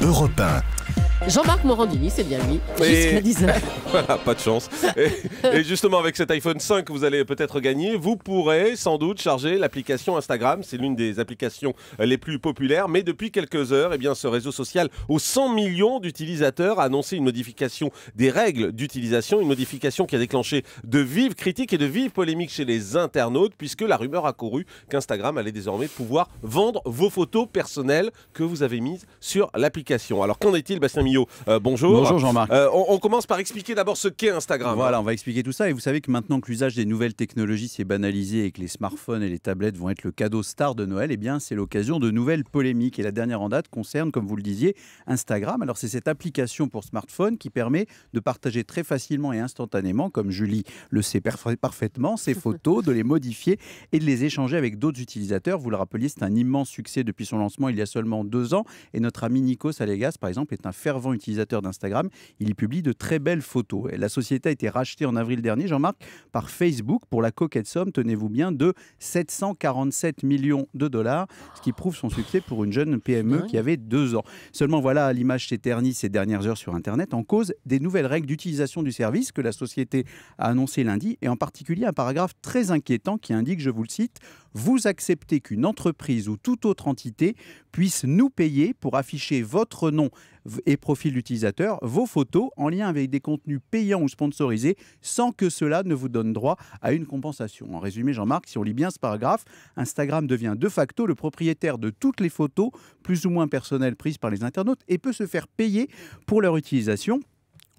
Europe 1. Jean-Marc Morandini, c'est bien lui, jusqu'à 10h. Voilà, pas de chance. Et justement, avec cet iPhone 5 que vous allez peut-être gagner, vous pourrez sans doute charger l'application Instagram. C'est l'une des applications les plus populaires. Mais depuis quelques heures, ce réseau social aux 100 millions d'utilisateurs a annoncé une modification des règles d'utilisation. Une modification qui a déclenché de vives critiques et de vives polémiques chez les internautes, puisque la rumeur a couru qu'Instagram allait désormais pouvoir vendre vos photos personnelles que vous avez mises sur l'application. Alors qu'en est-il, Bastien Millot? Bonjour. Bonjour Jean-Marc. On commence par expliquer d'abord ce qu'est Instagram. Voilà, on va expliquer tout ça. Et vous savez que maintenant que l'usage des nouvelles technologies s'est banalisé et que les smartphones et les tablettes vont être le cadeau star de Noël, c'est l'occasion de nouvelles polémiques. Et la dernière en date concerne, comme vous le disiez, Instagram. Alors c'est cette application pour smartphone qui permet de partager très facilement et instantanément, comme Julie le sait parfaitement, ses photos, de les modifier et de les échanger avec d'autres utilisateurs. Vous le rappeliez, c'est un immense succès depuis son lancement il y a seulement 2 ans. Et notre ami Nikos Aliagas, par exemple, est un fervent utilisateur d'Instagram. Il y publie de très belles photos. Et la société a été rachetée en avril dernier, Jean-Marc, par Facebook pour la coquette somme, tenez-vous bien, de 747 millions de dollars, ce qui prouve son succès pour une jeune PME qui avait 2 ans. Seulement voilà, l'image s'éternise ces dernières heures sur Internet en cause des nouvelles règles d'utilisation du service que la société a annoncé lundi, et en particulier un paragraphe très inquiétant qui indique, je vous le cite, « Vous acceptez qu'une entreprise ou toute autre entité puisse nous payer pour afficher votre nom et profil d'utilisateur, vos photos en lien avec des contenus payants ou sponsorisés, sans que cela ne vous donne droit à une compensation. » En résumé, Jean-Marc, si on lit bien ce paragraphe, Instagram devient de facto le propriétaire de toutes les photos plus ou moins personnelles prises par les internautes et peut se faire payer pour leur utilisation.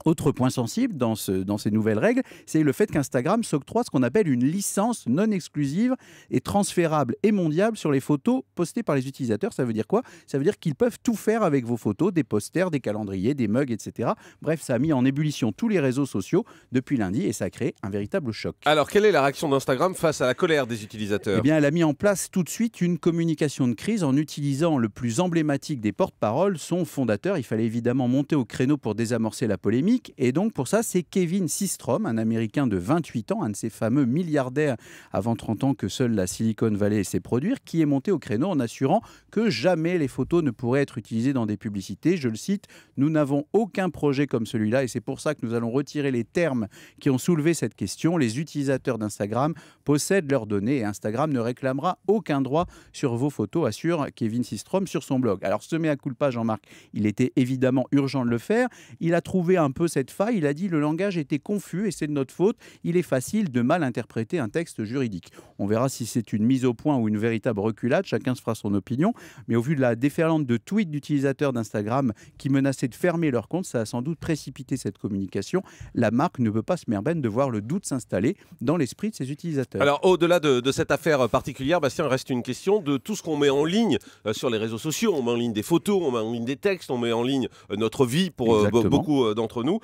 Autre point sensible dans ces nouvelles règles, c'est le fait qu'Instagram s'octroie ce qu'on appelle une licence non exclusive et transférable et mondiale sur les photos postées par les utilisateurs. Ça veut dire quoi? Ça veut dire qu'ils peuvent tout faire avec vos photos, des posters, des calendriers, des mugs, etc. Bref, ça a mis en ébullition tous les réseaux sociaux depuis lundi et ça a créé un véritable choc. Alors, quelle est la réaction d'Instagram face à la colère des utilisateurs? Elle a mis en place tout de suite une communication de crise en utilisant le plus emblématique des porte-paroles, son fondateur. Il fallait évidemment monter au créneau pour désamorcer la polémique. Et donc pour ça, c'est Kevin Systrom, un Américain de 28 ans, un de ces fameux milliardaires avant 30 ans que seule la Silicon Valley sait produire, qui est monté au créneau en assurant que jamais les photos ne pourraient être utilisées dans des publicités. Je le cite, « Nous n'avons aucun projet comme celui-là et c'est pour ça que nous allons retirer les termes qui ont soulevé cette question. Les utilisateurs d'Instagram possèdent leurs données et Instagram ne réclamera aucun droit sur vos photos », assure Kevin Systrom sur son blog. Alors ce mea culpa, Jean-Marc, il était évidemment urgent de le faire. Il a trouvé un peu cette faille, il a dit « Le langage était confus et c'est de notre faute. Il est facile de mal interpréter un texte juridique. » On verra si c'est une mise au point ou une véritable reculade, chacun se fera son opinion. Mais au vu de la déferlante de tweets d'utilisateurs d'Instagram qui menaçaient de fermer leur compte, ça a sans doute précipité cette communication. La marque ne peut pas se merveiller de voir le doute s'installer dans l'esprit de ses utilisateurs. Alors au-delà de cette affaire particulière, Bastien, reste une question de tout ce qu'on met en ligne sur les réseaux sociaux. On met en ligne des photos, on met en ligne des textes, on met en ligne notre vie pour beaucoup d'entre nous.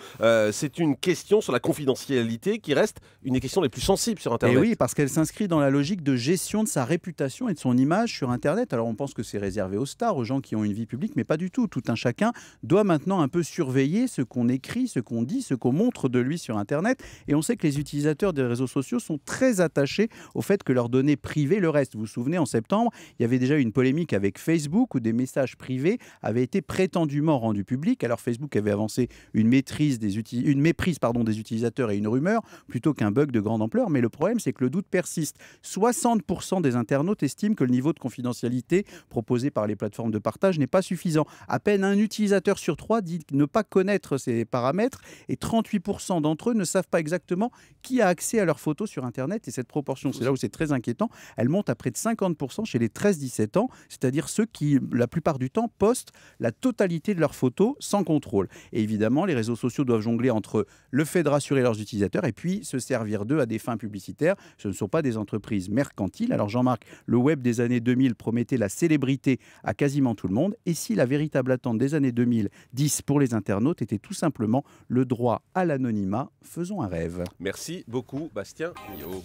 C'est une question sur la confidentialité qui reste une des questions les plus sensibles sur Internet. Et oui, parce qu'elle s'inscrit dans la logique de gestion de sa réputation et de son image sur Internet. Alors on pense que c'est réservé aux stars, aux gens qui ont une vie publique, mais pas du tout. Tout un chacun doit maintenant un peu surveiller ce qu'on écrit, ce qu'on dit, ce qu'on montre de lui sur Internet. Et on sait que les utilisateurs des réseaux sociaux sont très attachés au fait que leurs données privées le restent. Vous vous souvenez, en septembre, il y avait déjà eu une polémique avec Facebook où des messages privés avaient été prétendument rendus publics. Alors Facebook avait avancé une méprise des utilisateurs et une rumeur plutôt qu'un bug de grande ampleur. Mais le problème, c'est que le doute persiste. 60% des internautes estiment que le niveau de confidentialité proposé par les plateformes de partage n'est pas suffisant. À peine un utilisateur sur 3 dit ne pas connaître ces paramètres et 38% d'entre eux ne savent pas exactement qui a accès à leurs photos sur Internet. Et cette proportion, c'est là où c'est très inquiétant, elle monte à près de 50% chez les 13-17 ans, c'est-à-dire ceux qui, la plupart du temps, postent la totalité de leurs photos sans contrôle. Et évidemment, les réseaux sociaux doivent jongler entre le fait de rassurer leurs utilisateurs et puis se servir d'eux à des fins publicitaires. Ce ne sont pas des entreprises mercantiles. Alors Jean-Marc, le web des années 2000 promettait la célébrité à quasiment tout le monde. Et si la véritable attente des années 2010 pour les internautes était tout simplement le droit à l'anonymat, faisons un rêve. Merci beaucoup, Bastien Millot.